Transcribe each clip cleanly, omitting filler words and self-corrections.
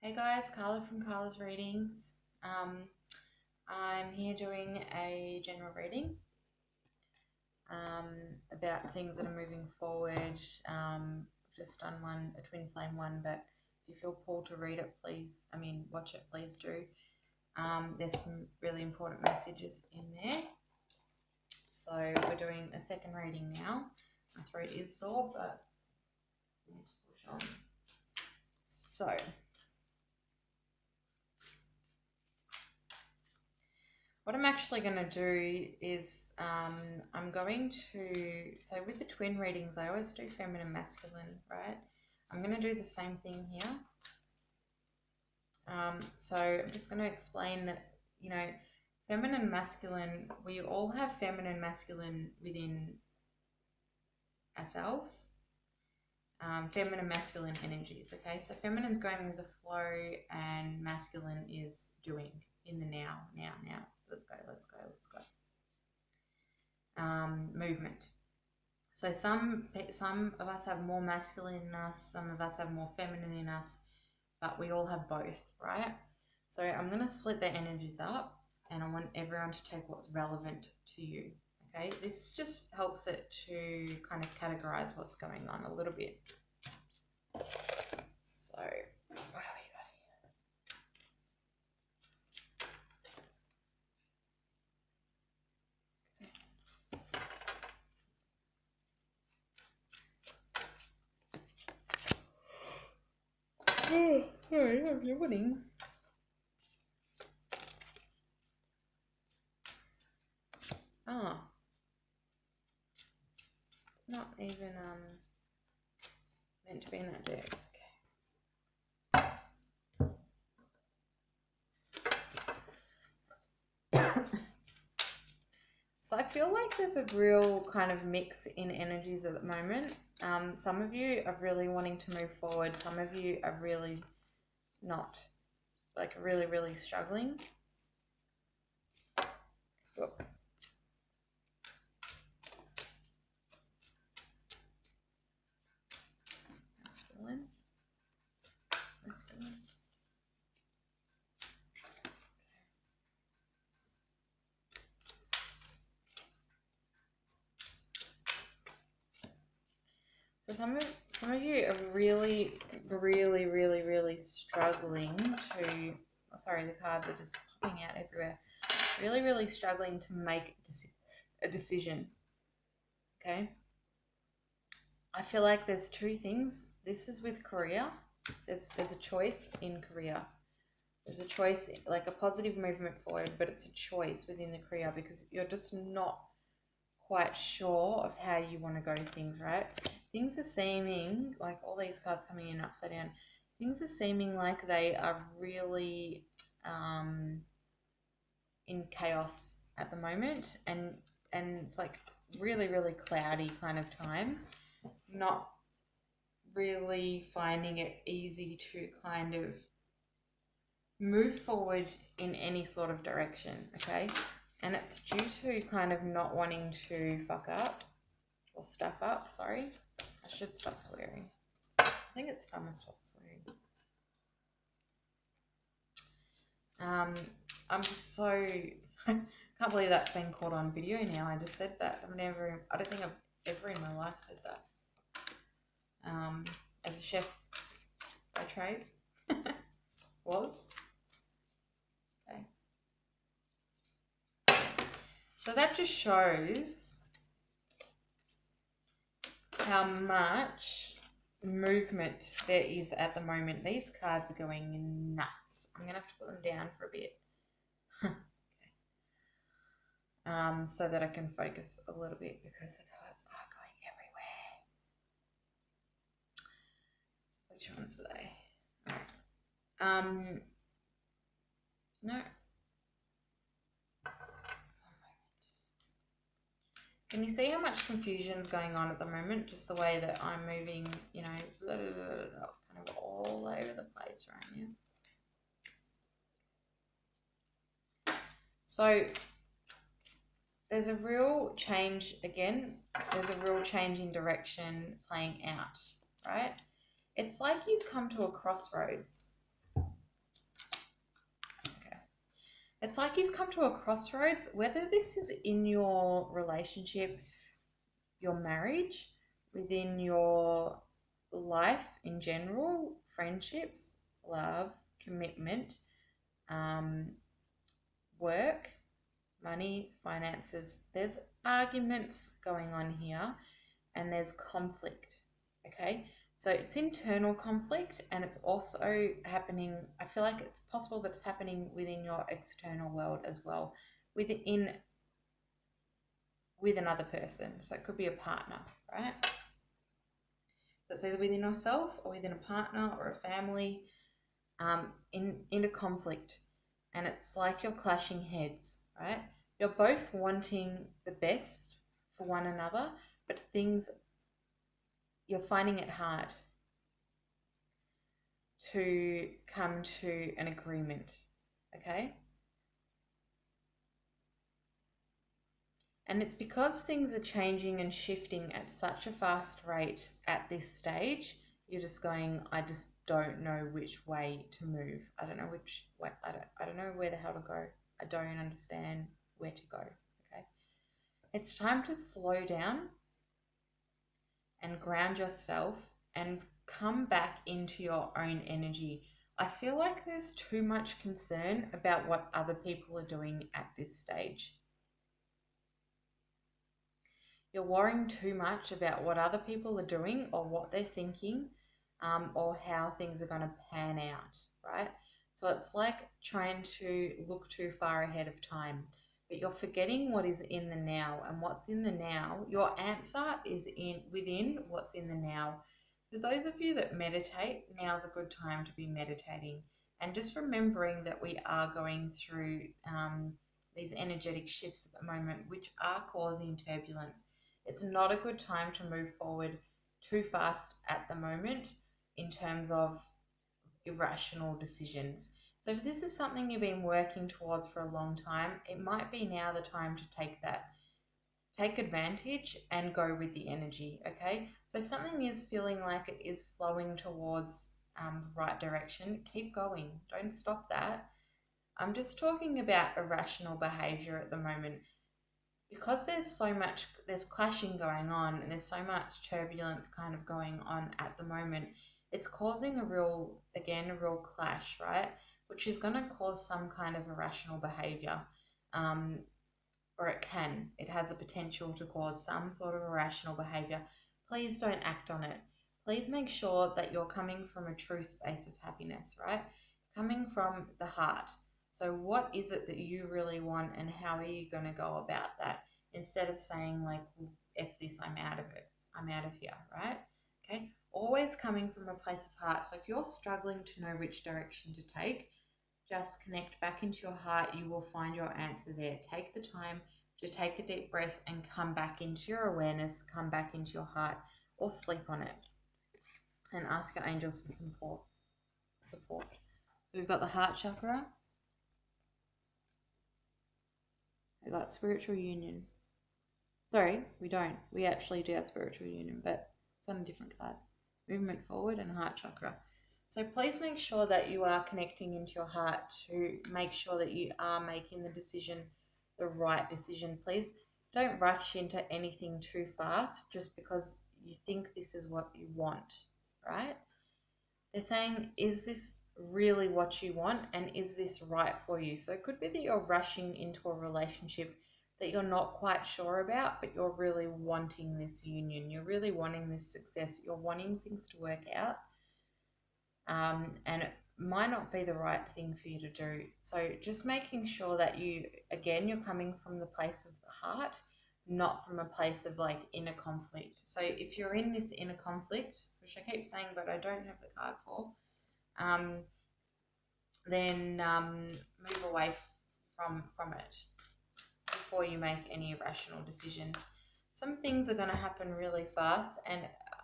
Hey guys, Carla from Carla's Readings. I'm here doing a general reading about things that are moving forward. Just done one, a twin flame one, but if you feel pulled to read it, watch it, please do. There's some really important messages in there. So we're doing a second reading now. My throat is sore, but I need to push on. So, what I'm actually going to do is I'm going to, so with the twin readings, I always do feminine, masculine, right? I'm going to do the same thing here. So I'm just going to explain that, feminine, masculine, we all have feminine, masculine within ourselves. Feminine, masculine energies, okay? So feminine is going with the flow and masculine is doing in the now. Let's go. Movement. So some of us have more masculine in us, some of us have more feminine in us, but we all have both, right? So I'm going to split the energies up and I want everyone to take what's relevant to you, okay? This just helps it to kind of categorize what's going on a little bit. So, what have we got here? Oh, sorry, I'm yawning. Oh. Not even meant to be in that deck. Okay. So I feel like there's a real kind of mix in energies at the moment. Some of you are really wanting to move forward. Some of you are really not, like really struggling. Oh. Masculine. So some of you are really struggling to, sorry, the cards are just popping out everywhere. Really struggling to make a decision. Okay. I feel like there's two things. This is with career. There's a choice in career. There's a choice, like a positive movement forward, but it's a choice within the career because you're just not quite sure of how you want to go to things, right? Things are seeming, like all these cards coming in upside down, things are seeming like they are really in chaos at the moment, and it's like really cloudy kind of times. Not really finding it easy to kind of move forward in any sort of direction, okay? And it's due to kind of not wanting to fuck up or stuff up, sorry. I should stop swearing. I think it's time I stop swearing. I'm just so, I can't believe that's been caught on video now. I just said that. I don't think I've ever in my life said that. As a chef by trade, was. Okay. So that just shows how much movement there is at the moment. These cards are going nuts. I'm going to have to put them down for a bit. Okay. So that I can focus a little bit because the cards are going everywhere. Which ones are they? All right. No. Can you see how much confusion is going on at the moment? Just the way that I'm moving, kind of all over the place right now. So there's a real change again. There's a real change in direction playing out, right? It's like you've come to a crossroads. It's like you've come to a crossroads, whether this is in your relationship, your marriage, within your life in general, friendships, love, commitment, um, work, money, finances. There's arguments going on here and there's conflict. Okay, so it's internal conflict and it's also happening. I feel like it's possible that it's happening within your external world as well, within with another person. So it could be a partner, right? So it's either within yourself or within a partner or a family, in a conflict, and it's like you're clashing heads, right? You're both wanting the best for one another, but you're finding it hard to come to an agreement, okay? And it's because things are changing and shifting at such a fast rate at this stage. You're just going, I just don't know which way to move. I don't know which way, I don't know where the hell to go. I don't understand where to go, okay? It's time to slow down and ground yourself and come back into your own energy. I feel like there's too much concern about what other people are doing at this stage. You're worrying too much about what other people are doing or what they're thinking, or how things are going to pan out, right? So it's like trying to look too far ahead of time, but you're forgetting what is in the now. And what's in the now, your answer is within what's in the now. For those of you that meditate, now's a good time to be meditating and just remembering that we are going through these energetic shifts at the moment, which are causing turbulence. It's not a good time to move forward too fast at the moment in terms of irrational decisions. So if this is something you've been working towards for a long time, it might be now the time to take advantage and go with the energy, okay? So if something is feeling like it is flowing towards the right direction, keep going. Don't stop that. I'm just talking about irrational behavior at the moment. Because there's clashing going on and there's so much turbulence kind of going on at the moment, it's causing a real clash, right? Which is going to cause some kind of irrational behavior, or it has the potential to cause some sort of irrational behavior. Please don't act on it. Please make sure that you're coming from a true space of happiness, right? Coming from the heart. So what is it that you really want and how are you going to go about that? Instead of saying like, well, F this, I'm out of it. I'm out of here, right? Okay. Always coming from a place of heart. So if you're struggling to know which direction to take, just connect back into your heart. You will find your answer there. Take the time to take a deep breath and come back into your awareness, come back into your heart, or sleep on it and ask your angels for support. So we've got the heart chakra. We've got spiritual union. Sorry, we don't. We actually do have spiritual union, but it's on a different card. Movement forward and heart chakra. So please make sure that you are connecting into your heart to make sure that you are making the right decision. Please don't rush into anything too fast just because you think this is what you want, right? They're saying, is this really what you want and is this right for you? So it could be that you're rushing into a relationship that you're not quite sure about, but you're really wanting this union. You're really wanting this success. You're wanting things to work out. And it might not be the right thing for you to do. So just making sure that you're coming from the place of the heart, not from a place of like inner conflict. So if you're in this inner conflict, which I keep saying, but I don't have the card for, then move away from it before you make any irrational decisions. Some things are going to happen really fast, and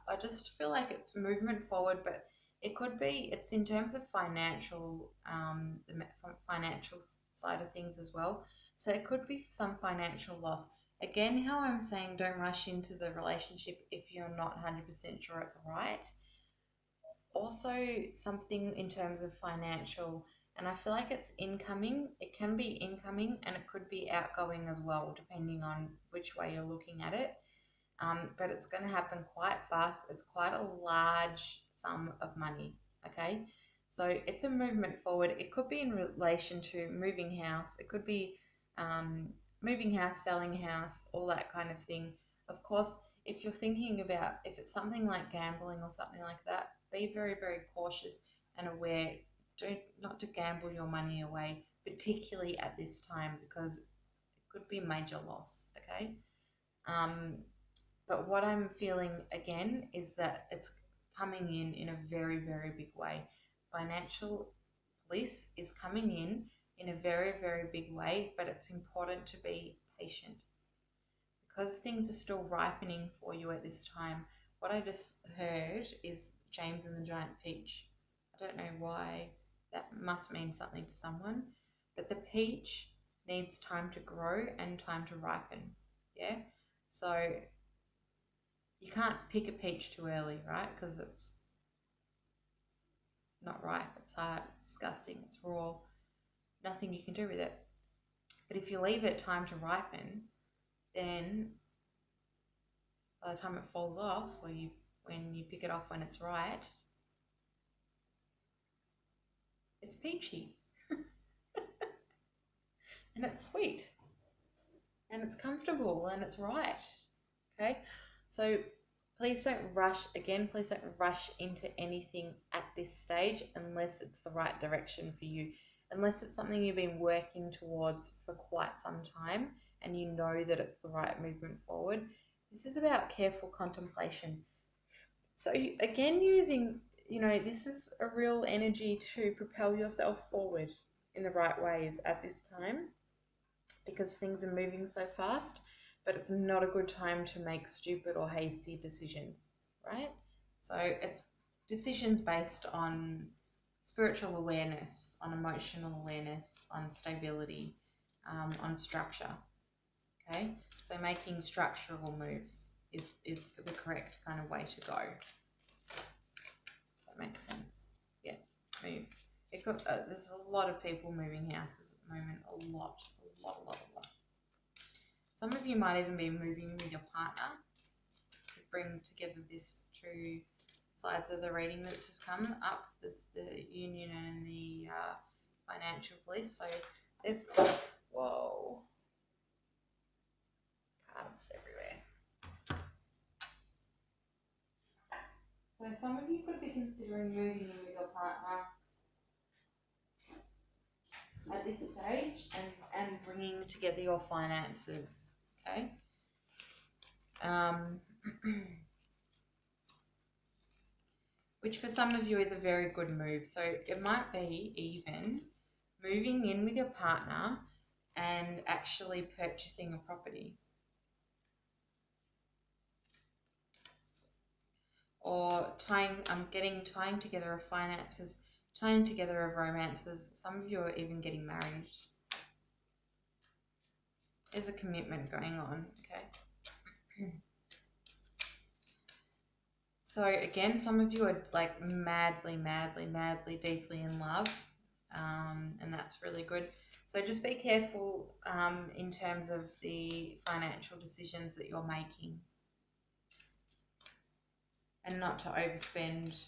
I just feel like it's movement forward, but it's in terms of financial, the financial side of things as well. So it could be some financial loss. Again, how I'm saying, don't rush into the relationship if you're not 100% sure it's right. Also, something in terms of financial, and I feel like it's incoming. It can be incoming and it could be outgoing as well, depending on which way you're looking at it. But it's going to happen quite fast. It's quite a large sum of money, okay? So it's a movement forward. It could be in relation to moving house. It could be moving house, selling house, all that kind of thing. Of course, if you're thinking about, if it's something like gambling or something like that, be very, very cautious and aware. Not to gamble your money away, particularly at this time, because it could be major loss, okay? Um, but what I'm feeling again is that it's coming in a very, very big way. Financial bliss is coming in a very, very big way, but it's important to be patient because things are still ripening for you at this time. What I just heard is James and the Giant Peach. I don't know why that must mean something to someone, but the peach needs time to grow and time to ripen. Yeah, so you can't pick a peach too early, right? Because it's not ripe, it's hard, it's disgusting, it's raw, nothing you can do with it. But if you leave it time to ripen, then by the time it falls off, or when you pick it off when it's right, it's peachy. And it's sweet. And it's comfortable and it's right. Okay? So please don't rush, again, please don't rush into anything at this stage unless it's the right direction for you. Unless it's something you've been working towards for quite some time and you know that it's the right movement forward. This is about careful contemplation. So again, using, this is a real energy to propel yourself forward in the right ways at this time because things are moving so fast, but it's not a good time to make stupid or hasty decisions, right? So it's decisions based on spiritual awareness, on emotional awareness, on stability, on structure, okay? So making structural moves is the correct kind of way to go. That makes sense. Yeah, move. There's a lot of people moving houses at the moment, a lot. Some of you might even be moving with your partner to bring together these two sides of the reading that's just come up. There's the union and the financial bliss. So there's, whoa, cards everywhere. So some of you could be considering moving in with your partner at this stage and bringing together your finances, okay? Which for some of you is a very good move. So it might be even moving in with your partner and actually purchasing a property. Or tying together of finances, tying together of romances. Some of you are even getting married. There's a commitment going on, okay? So again, some of you are like madly, deeply in love, and that's really good. So just be careful in terms of the financial decisions that you're making and not to overspend.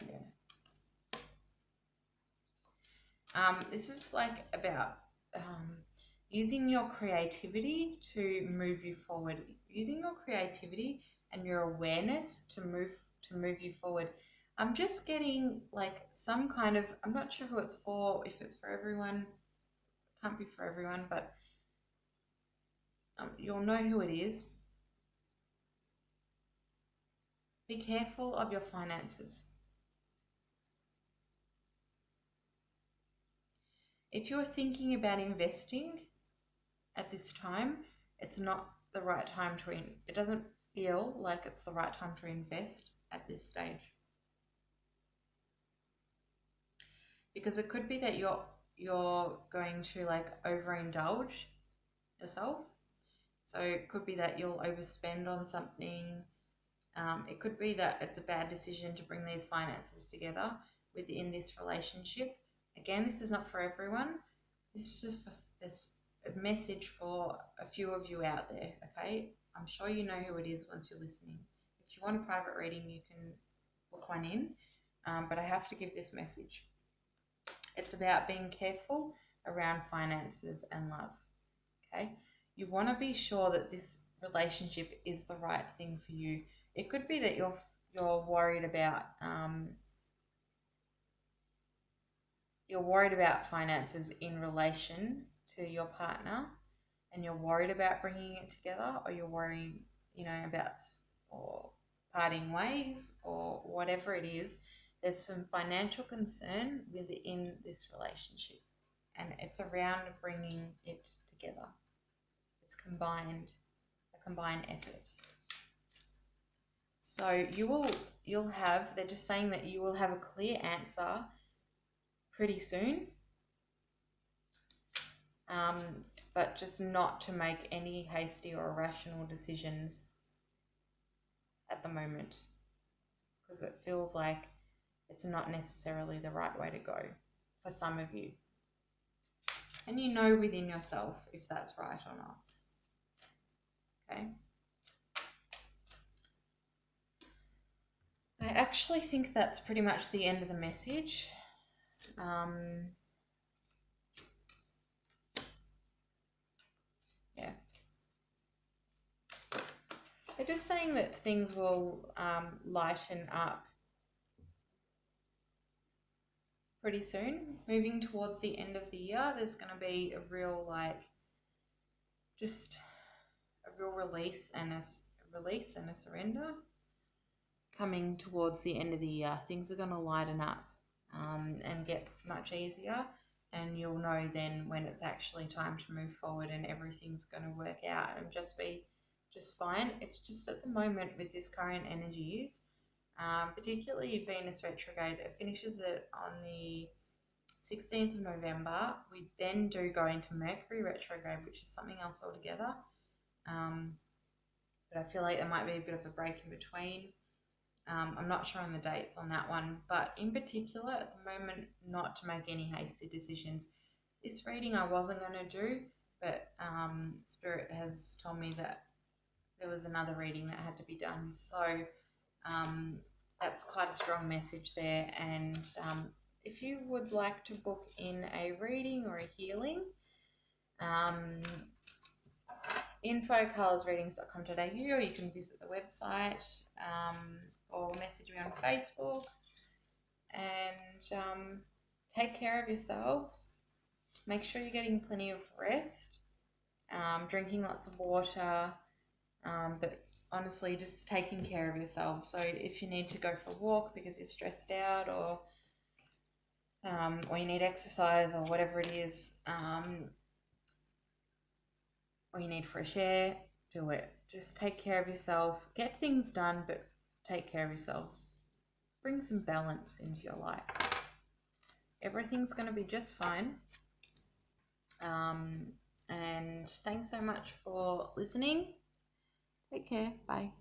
Yeah. This is like about using your creativity to move you forward. Using your creativity and your awareness to move you forward. I'm just getting like some kind of, I'm not sure who it's for, if it's for everyone. It can't be for everyone, but you'll know who it is. Be careful of your finances. If you're thinking about investing at this time, it's not the right time to it doesn't feel like it's the right time to invest at this stage. Because it could be that you're going to like overindulge yourself. So it could be that you'll overspend on something. It could be that it's a bad decision to bring these finances together within this relationship. Again, this is not for everyone. This is just for this a message for a few of you out there, okay? I'm sure you know who it is once you're listening. If you want a private reading, you can book one in, but I have to give this message. It's about being careful around finances and love, okay? You want to be sure that this relationship is the right thing for you. It could be that you're worried about finances in relation to your partner, and you're worried about bringing it together, or you're worried, about or parting ways or whatever it is. There's some financial concern within this relationship, and it's around bringing it together. It's a combined effort. So they're just saying that you will have a clear answer pretty soon, but just not to make any hasty or irrational decisions at the moment, because it feels like it's not necessarily the right way to go for some of you. And you know within yourself if that's right or not. Okay. I actually think that's pretty much the end of the message. Yeah. They're just saying that things will lighten up pretty soon. Moving towards the end of the year, there's going to be a real release and a surrender. Coming towards the end of the year, things are going to lighten up and get much easier, and you'll know then when it's actually time to move forward and everything's going to work out and just be fine. It's just at the moment with this current energies, particularly Venus retrograde, it finishes it on the 16th of November. We then do go into Mercury retrograde, which is something else altogether. But I feel like there might be a bit of a break in between. I'm not sure on the dates on that one, but in particular at the moment, not to make any hasty decisions. This reading I wasn't going to do, but Spirit has told me that there was another reading that had to be done. So that's quite a strong message there. And if you would like to book in a reading or a healing, info@colorsreadings.com.au, or you can visit the website or message me on Facebook. And take care of yourselves. Make sure you're getting plenty of rest, drinking lots of water, but honestly just taking care of yourselves. So if you need to go for a walk because you're stressed out, or you need exercise or whatever it is, or you need fresh air, do it. Just take care of yourself. Get things done, but take care of yourselves. Bring some balance into your life. Everything's going to be just fine. And thanks so much for listening. Take care. Bye.